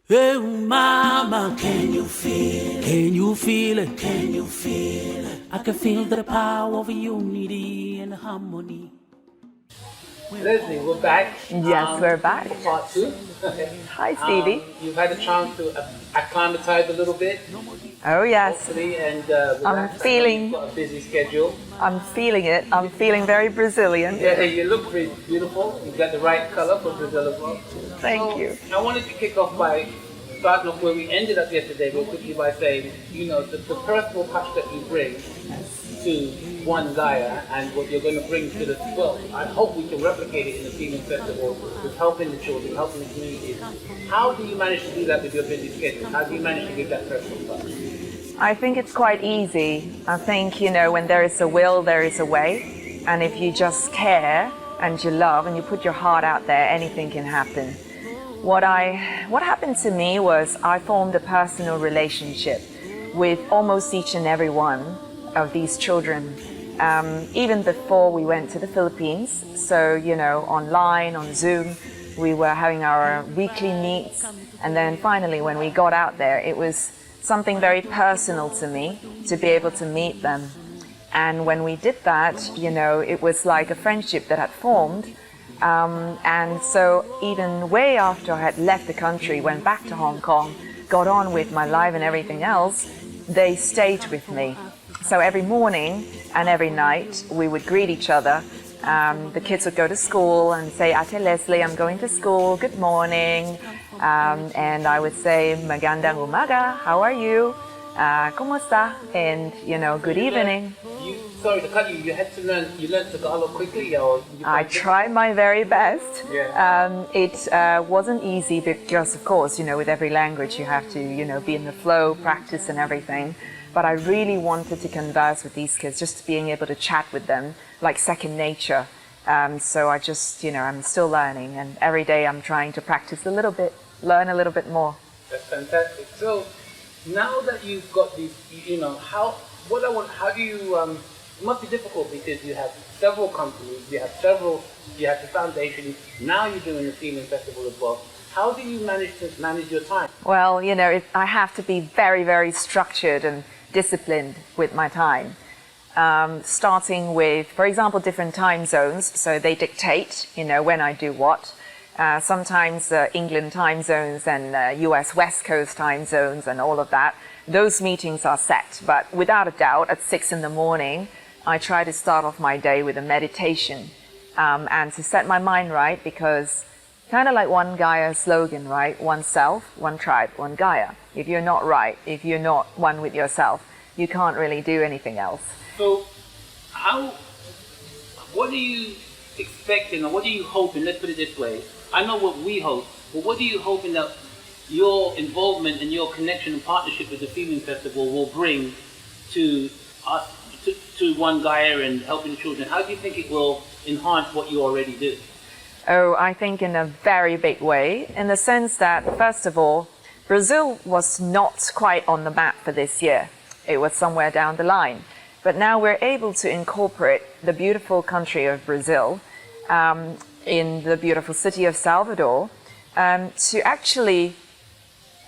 Hey, mama, can you feel it? Can you feel it? Can you feel it? I can feel the power of unity and harmony. Leslie, we're back. Yes, we're back. For part two. Hi, Stevie. You've had a chance to acclimatize a little bit, Oh, yes. hopefully, and I'm relax. feeling- You've got a busy schedule. I'm feeling it. I'm feeling very Brazilian. Yeah, you look pretty beautiful. You've got the right color for Brazil as well. Thank you. I wanted to kick off by starting off where we ended up yesterday, real quickly by saying, the personal touch that you bring to ONE Gaia and what you're going to bring to the world. I hope we can replicate it in the FEELn Festival with helping the children, helping the communities. How do you manage to do that with your busy schedule? How do you manage to give that personal touch? I think it's quite easy. I think, when there is a will, there is a way. And if you just care and you love and you put your heart out there, anything can happen. What happened to me was I formed a personal relationship with almost each and every one of these children, even before we went to the Philippines. So, online, on Zoom, we were having our weekly meets. And then finally, when we got out there, it was something very personal to me to be able to meet them. And when we did that, it was like a friendship that had formed. And so even way after I had left the country, went back to Hong Kong, got on with my life and everything else, they stayed with me. So every morning and every night we would greet each other. The kids would go to school and say, Ate Leslie, I'm going to school, good morning. And I would say, Magandang umaga, how are you? Kumusta? And, good evening. Sorry to cut you, you learned Tagalog quickly? Or I tried my very best. Yeah. It wasn't easy because, of course, with every language you have to, be in the flow, practice and everything. But I really wanted to converse with these kids, just being able to chat with them like second nature. So I just, I'm still learning, and every day I'm trying to practice a little bit, learn a little bit more. That's fantastic. So now that you've got these, how do you, it must be difficult because you have several companies, you have the foundation, now you're doing the FEELn Festival as well. How do you manage your time? Well, I have to be very, very structured and disciplined with my time. Starting with, for example, different time zones. So they dictate, when I do what. Sometimes England time zones and US West Coast time zones and all of that. Those meetings are set. But without a doubt, at 6 in the morning, I try to start off my day with a meditation and to set my mind right, because kind of like ONE Gaia slogan, right? One self, one tribe, ONE Gaia. If you're not right, if you're not one with yourself, you can't really do anything else. So what are you expecting, or what are you hoping, let's put it this way, I know what we hope, but what are you hoping that your involvement and your connection and partnership with the FEELn Festival will bring to us, to ONE Gaia and helping the children? How do you think it will enhance what you already do? Oh, I think in a very big way, in the sense that, first of all, Brazil was not quite on the map for this year. It was somewhere down the line. But now we're able to incorporate the beautiful country of Brazil in the beautiful city of Salvador to actually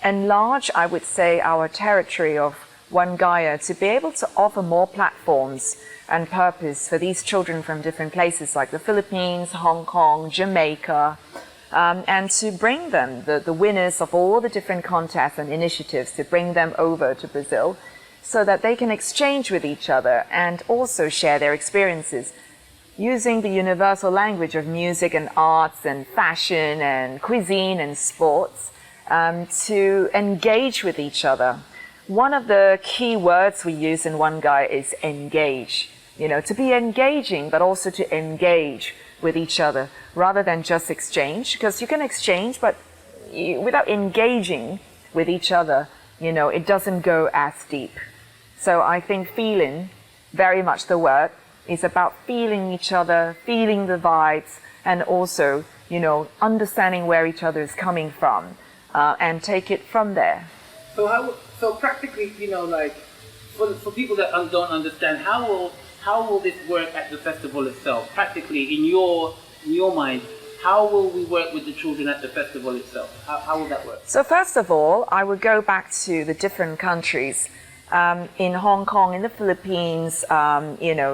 enlarge, I would say, our territory of ONE Gaia, to be able to offer more platforms and purpose for these children from different places like the Philippines, Hong Kong, Jamaica, and to bring them, the winners of all the different contests and initiatives, to bring them over to Brazil so that they can exchange with each other and also share their experiences using the universal language of music and arts and fashion and cuisine and sports, to engage with each other. One of the key words we use in ONE Gaia is engage. To be engaging, but also to engage with each other rather than just exchange. Because you can exchange, but without engaging with each other, it doesn't go as deep. So I think FEELn, very much the word, is about feeling each other, feeling the vibes, and also, understanding where each other is coming from, and take it from there. So practically, for people that don't understand, how will this work at the festival itself? Practically, in your mind, how will we work with the children at the festival itself? How will that work? So first of all, I would go back to the different countries. In Hong Kong, in the Philippines,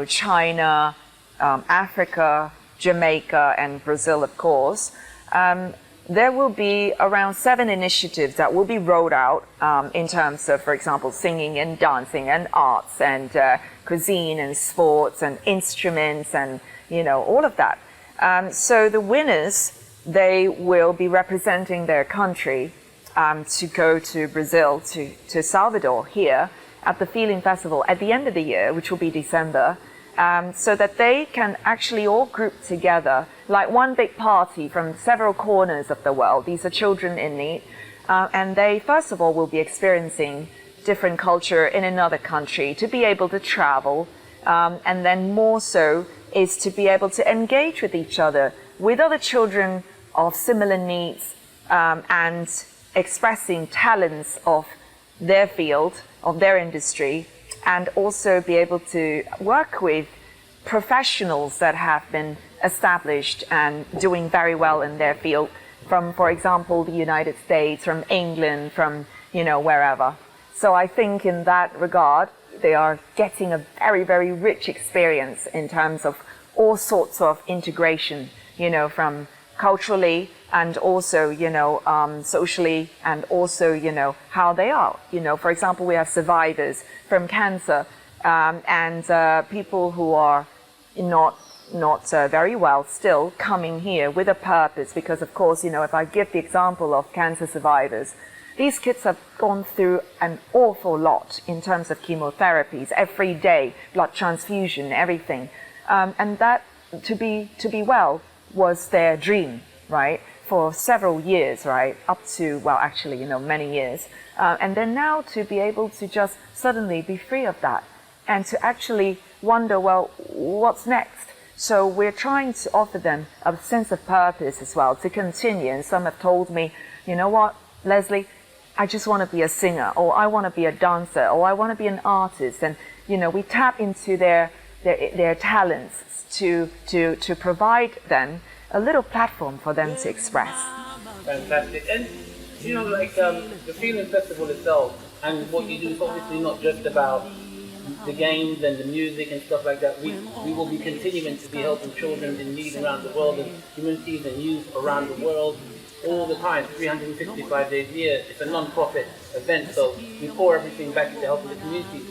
China, Africa, Jamaica, and Brazil, of course. There will be around 7 initiatives that will be rolled out in terms of, for example, singing and dancing and arts and cuisine and sports and instruments and, all of that. So the winners, they will be representing their country to go to Brazil, to Salvador here at the FEELn Festival at the end of the year, which will be December, so that they can actually all group together like one big party from several corners of the world. These are children in need, and they first of all will be experiencing different culture in another country, to be able to travel, and then more so is to be able to engage with each other, with other children of similar needs, and expressing talents of their field, of their industry, and also be able to work with professionals that have been established and doing very well in their field from, for example, the United States, from England, from, wherever. So I think in that regard, they are getting a very, very rich experience in terms of all sorts of integration, from culturally and also, socially, and also, how they are. For example, we have survivors from cancer and people who are not very well still coming here with a purpose, because of course, if I give the example of cancer survivors, these kids have gone through an awful lot in terms of chemotherapies every day, blood transfusion, everything, and that to be well was their dream, right, for several years, right, up to, well, actually, many years, and then now to be able to just suddenly be free of that and to actually wonder, well, what's next? So we're trying to offer them a sense of purpose as well to continue. And some have told me, you know what, Leslie, I just want to be a singer, or I want to be a dancer, or I want to be an artist. And, we tap into their talents to provide them a little platform for them to express. Fantastic. And, the FEELn Festival itself and what you do is obviously not just about the games and the music and stuff like that. We will be continuing to be helping children in need around the world and communities and youth around the world all the time, 365 days a year. It's a non-profit event, so we pour everything back into helping the community.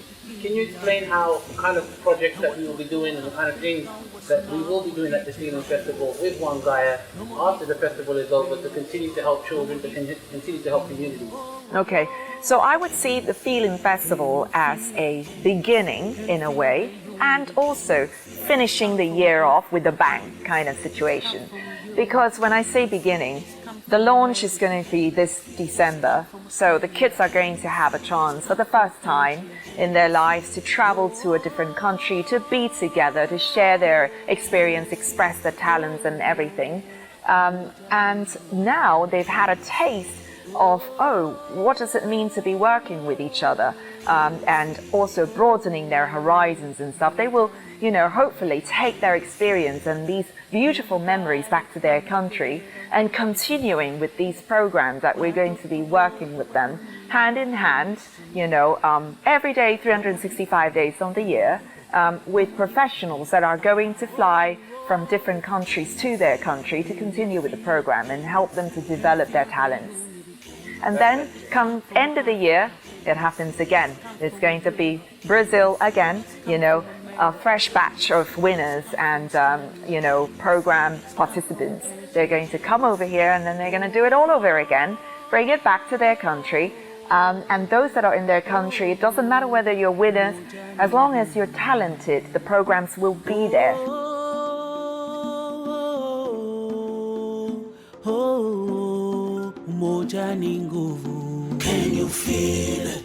Can you explain how kind of projects that we will be doing and the kind of things that we will be doing at the FEELn Festival with ONE Gaia after the festival is over to continue to help children, to continue to help communities? Okay, so I would see the FEELn Festival as a beginning in a way, and also finishing the year off with a bang kind of situation. Because when I say beginning, the launch is going to be this December, so the kids are going to have a chance for the first time in their lives to travel to a different country, to be together, to share their experience, express their talents and everything. And now they've had a taste of, what does it mean to be working with each other, and also broadening their horizons and stuff. They will, hopefully take their experience and these beautiful memories back to their country, and continuing with these programs that we're going to be working with them hand in hand, every day, 365 days on the year, with professionals that are going to fly from different countries to their country to continue with the program and help them to develop their talents. And then come end of the year, it happens again. It's going to be Brazil again, a fresh batch of winners and, program participants. They're going to come over here and then they're going to do it all over again, bring it back to their country. And those that are in their country, it doesn't matter whether you're winners, as long as you're talented, the programs will be there. Can you feel it?